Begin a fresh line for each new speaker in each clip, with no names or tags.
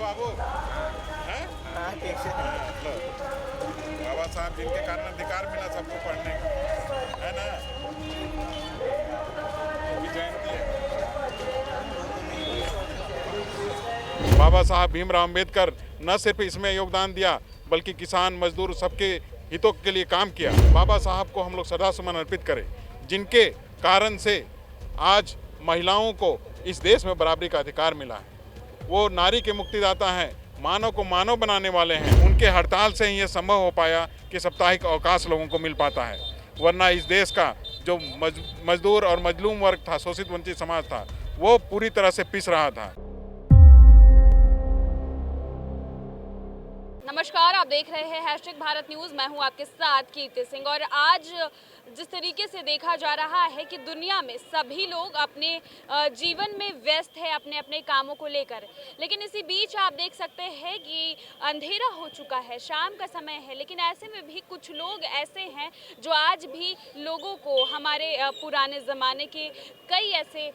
बाबू हैं?
हाँ ठीक से।
लो, बाबा साहब जिनके कारण अधिकार मिला सबको पढ़ने का, है ना? उनकी जयंती है। बाबा साहब भीमराव अंबेडकर न सिर्फ इसमें योगदान दिया बल्कि किसान मजदूर सबके हितों के लिए काम किया। बाबा साहब को हम लोग श्रद्धासुमन अर्पित करें, जिनके कारण से आज महिलाओं को इस देश में बराबरी का अधिकार मिला है। वो नारी के मुक्तिदाता हैं, मानव को मानव बनाने वाले हैं। उनके हड़ताल से ही ये संभव हो पाया कि साप्ताहिक अवकाश लोगों को मिल पाता है, वरना इस देश का जो मजदूर और मजलूम वर्ग था, शोषित वंचित समाज था, वो पूरी तरह से पिस रहा था।
नमस्कार, आप देख रहे हैं #भारत न्यूज़। मैं हूं आपके साथ कीर्ति सिंह। और आज जिस तरीके से देखा जा रहा है कि दुनिया में सभी लोग अपने जीवन में व्यस्त है अपने अपने कामों को लेकर, लेकिन इसी बीच आप देख सकते हैं कि अंधेरा हो चुका है, शाम का समय है, लेकिन ऐसे में भी कुछ लोग ऐसे हैं जो आज भी लोगों को, हमारे पुराने ज़माने के कई ऐसे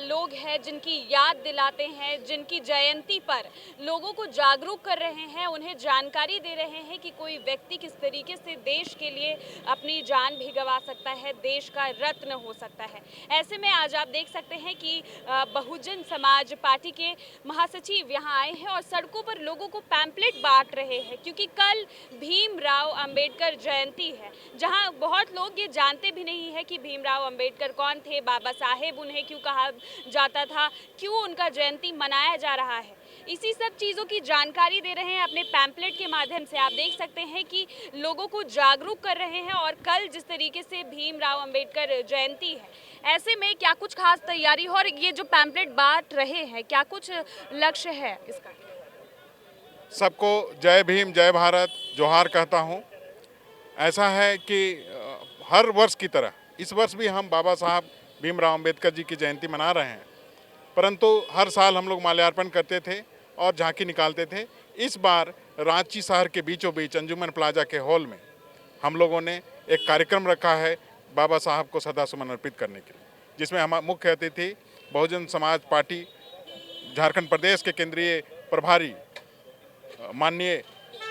लोग हैं जिनकी याद दिलाते हैं, जिनकी जयंती पर लोगों को जागरूक कर रहे हैं, उन्हें जानकारी दे रहे हैं कि कोई व्यक्ति किस तरीके से देश के लिए अपनी जान भी गंवा सकता है, देश का रत्न हो सकता है। ऐसे में आज आप देख सकते हैं कि बहुजन समाज पार्टी के महासचिव यहाँ आए हैं और सड़कों पर लोगों को पैम्पलेट बांट रहे हैं, क्योंकि कल भीमराव अंबेडकर जयंती है, जहाँ बहुत लोग ये जानते भी नहीं है कि भीमराव अंबेडकर कौन थे, बाबा साहेब उन्हें क्यों कहा जाता था, क्यों उनका जयंती मनाया जा रहा है। इसी सब चीज़ों की जानकारी दे रहे हैं अपने पैम्पलेट के माध्यम से। आप देख सकते हैं कि लोगों को जागरूक कर रहे हैं। और कल जिस तरीके से भीमराव अंबेडकर जयंती है, ऐसे में क्या कुछ खास तैयारी हो, और ये जो पैम्पलेट बांट रहे हैं, क्या कुछ लक्ष्य है इसका?
सबको जय भीम जय भारत जोहार कहता हूँ। ऐसा है कि हर वर्ष की तरह इस वर्ष भी हम बाबा साहब भीमराव अंबेडकर जी की जयंती मना रहे हैं, परंतु हर साल हम लोग माल्यार्पण करते थे और झांकी निकालते थे। इस बार रांची शहर के बीचों बीच अंजुमन प्लाजा के हॉल में हम लोगों ने एक कार्यक्रम रखा है बाबा साहब को श्रद्धासुमन अर्पित करने के लिए, जिसमें हम मुख्य अतिथि बहुजन समाज पार्टी झारखंड प्रदेश के केंद्रीय प्रभारी माननीय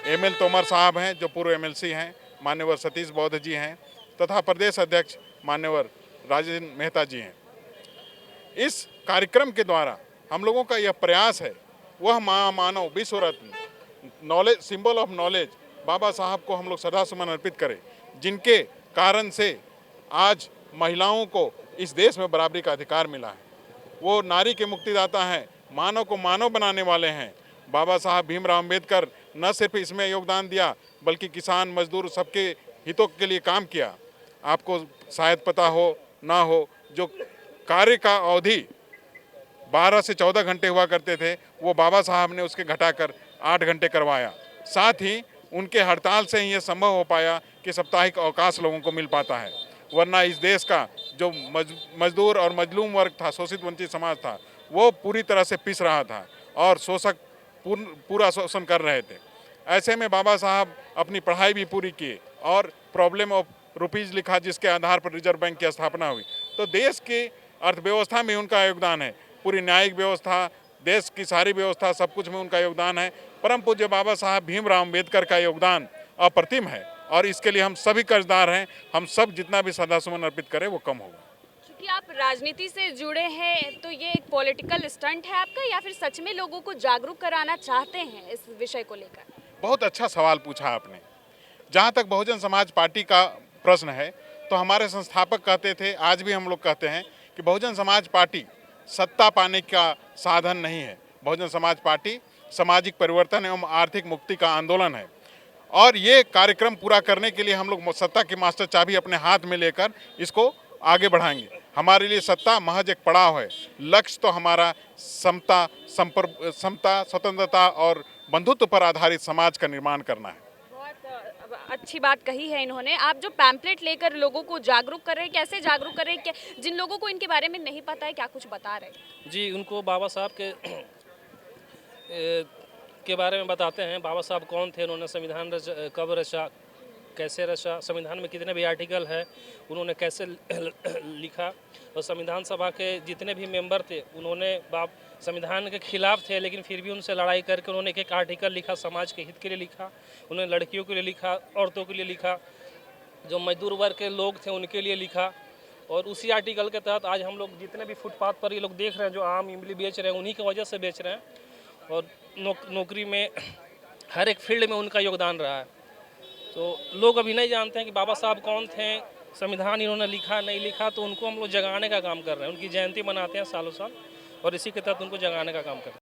ML तोमर साहब हैं, जो पूर्व MLC हैं, मान्यवर सतीश बौद्ध जी हैं, तथा प्रदेश अध्यक्ष मान्यवर राजेंद्र मेहता जी हैं। इस कार्यक्रम के द्वारा हम लोगों का यह प्रयास है, वह महामानव विश्व रत्न, नॉलेज, सिंबल ऑफ नॉलेज बाबा साहब को हम लोग श्रद्धासुमन अर्पित करें, जिनके कारण से आज महिलाओं को इस देश में बराबरी का अधिकार मिला है। वो नारी के मुक्तिदाता हैं, मानव को मानव बनाने वाले हैं। बाबा साहब भीमराव अंबेडकर न सिर्फ इसमें योगदान दिया बल्कि किसान मजदूर सबके हितों के लिए काम किया। आपको शायद पता हो ना हो, जो कार्य का अवधि 12 से 14 घंटे हुआ करते थे, वो बाबा साहब ने उसके घटाकर 8 घंटे करवाया। साथ ही उनके हड़ताल से ही ये संभव हो पाया कि साप्ताहिक अवकाश लोगों को मिल पाता है, वरना इस देश का जो मजदूर और मजलूम वर्ग था, शोषित वंचित समाज था, वो पूरी तरह से पिस रहा था और शोषक पूरा शोषण कर रहे थे। ऐसे में बाबा साहब अपनी पढ़ाई भी पूरी किए और प्रॉब्लम ऑफ रुपीज़ लिखा, जिसके आधार पर रिजर्व बैंक की स्थापना हुई। तो देश की अर्थव्यवस्था में उनका योगदान है, पूरी न्यायिक व्यवस्था, देश की सारी व्यवस्था, सब कुछ में उनका योगदान है। परम पूज्य बाबा साहब भीमराव अंबेडकर का योगदान अप्रतिम है और इसके लिए हम सभी कर्जदार हैं। हम सब जितना भी श्रद्धासुमन अर्पित करें वो कम होगा।
क्योंकि आप राजनीति से जुड़े हैं, तो ये एक पॉलिटिकल स्टंट है आपका, या फिर सच में लोगों को जागरूक कराना चाहते हैं इस विषय को लेकर?
बहुत अच्छा सवाल पूछा आपने। जहाँ तक बहुजन समाज पार्टी का प्रश्न है, तो हमारे संस्थापक कहते थे, आज भी हम लोग कहते हैं कि बहुजन समाज पार्टी सत्ता पाने का साधन नहीं है। बहुजन समाज पार्टी सामाजिक परिवर्तन एवं आर्थिक मुक्ति का आंदोलन है, और ये कार्यक्रम पूरा करने के लिए हम लोग सत्ता की मास्टर चाबी अपने हाथ में लेकर इसको आगे बढ़ाएंगे। हमारे लिए सत्ता महज एक पड़ाव है। लक्ष्य तो हमारा समता, स्वतंत्रता और बंधुत्व पर आधारित समाज का निर्माण करना है।
बहुत अच्छी बात कही है इन्होंने। आप जो पैम्पलेट लेकर लोगों को जागरूक कर रहे हैं, कैसे जागरूक कर रहे हैं? जिन लोगों को इनके बारे में नहीं पता है, क्या कुछ बता रहे हैं?
जी, उनको बाबा साहब के बारे में बताते हैं। बाबा साहब कौन थे, उन्होंने संविधान कब रचा,
कैसे रचा, संविधान में कितने भी आर्टिकल है उन्होंने कैसे लिखा, और संविधान सभा के जितने भी मेंबर थे उन्होंने संविधान के खिलाफ थे लेकिन फिर भी उनसे लड़ाई करके उन्होंने एक एक आर्टिकल लिखा, समाज के हित के लिए लिखा, उन्होंने लड़कियों के लिए लिखा, औरतों के लिए लिखा, जो मजदूर वर्ग के लोग थे उनके लिए लिखा। और उसी आर्टिकल के तहत आज हम लोग जितने भी फुटपाथ पर ये लोग देख रहे हैं जो आम इमली बेच रहे हैं उन्हीं की वजह से बेच रहे हैं। और नौकरी में हर एक फील्ड में उनका योगदान रहा है। तो लोग अभी नहीं जानते हैं कि बाबा साहब कौन थे, संविधान इन्होंने लिखा नहीं लिखा, तो उनको हम लोग जगाने का काम कर रहे हैं। उनकी जयंती मनाते हैं सालों साल और इसी के तहत उनको जगाने का काम कर रहे हैं।